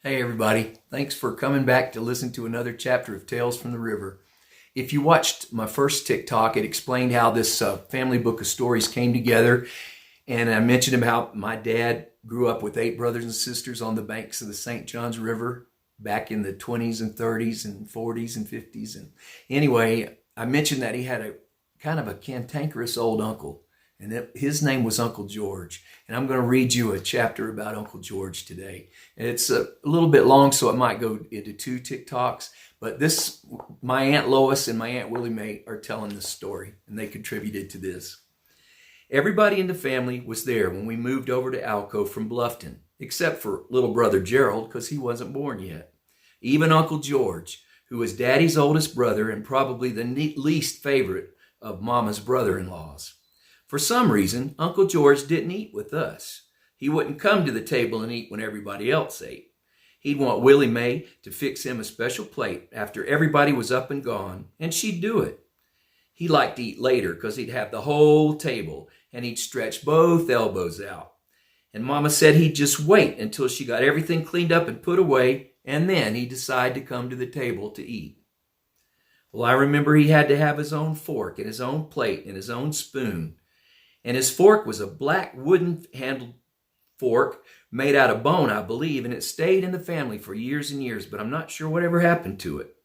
Hey everybody, thanks for coming back to listen to another chapter of Tales from the River. If you watched my first TikTok, it explained how this family book of stories came together, and I mentioned about my dad grew up with 8 brothers and sisters on the banks of the St. Johns River back in the 20s and 30s and 40s and 50s. And anyway, I mentioned that he had a kind of a cantankerous old uncle, and that his name was Uncle George. And I'm going to read you a chapter about Uncle George today. And it's a little bit long, so it might go into 2 TikToks. But this, my Aunt Lois and my Aunt Willie Mae are telling this story, and they contributed to this. Everybody in the family was there when we moved over to Alco from Bluffton, except for little brother Gerald, because he wasn't born yet. Even Uncle George, who was Daddy's oldest brother and probably the least favorite of Mama's brother-in-laws. For some reason, Uncle George didn't eat with us. He wouldn't come to the table and eat when everybody else ate. He'd want Willie Mae to fix him a special plate after everybody was up and gone, and she'd do it. He liked to eat later because he'd have the whole table, and he'd stretch both elbows out. And Mama said he'd just wait until she got everything cleaned up and put away, and then he'd decide to come to the table to eat. Well, I remember he had to have his own fork and his own plate and his own spoon. And his fork was a black wooden-handled fork made out of bone, I believe, and it stayed in the family for years and years, but I'm not sure whatever happened to it.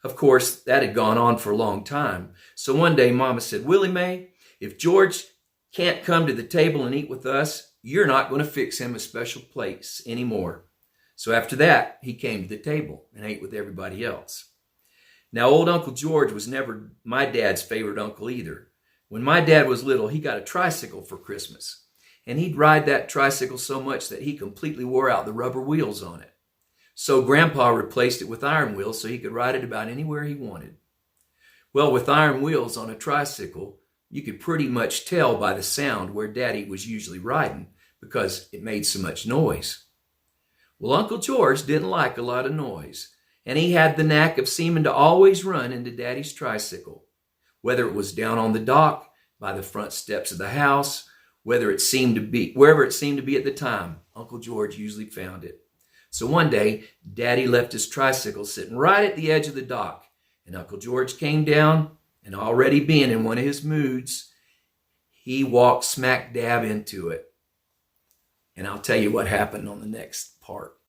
Of course, that had gone on for a long time. So one day, Mama said, "Willie Mae, if George can't come to the table and eat with us, you're not going to fix him a special place anymore." So after that, he came to the table and ate with everybody else. Now, old Uncle George was never my dad's favorite uncle either. When my dad was little, he got a tricycle for Christmas, and he'd ride that tricycle so much that he completely wore out the rubber wheels on it. So Grandpa replaced it with iron wheels so he could ride it about anywhere he wanted. Well, with iron wheels on a tricycle, you could pretty much tell by the sound where Daddy was usually riding because it made so much noise. Well, Uncle George didn't like a lot of noise, and he had the knack of seeming to always run into Daddy's tricycle. Whether it was down on the dock, by the front steps of the house, wherever it seemed to be at the time, Uncle George usually found it. So one day, Daddy left his tricycle sitting right at the edge of the dock, and Uncle George came down, and already being in one of his moods, he walked smack dab into it. And I'll tell you what happened on the next part.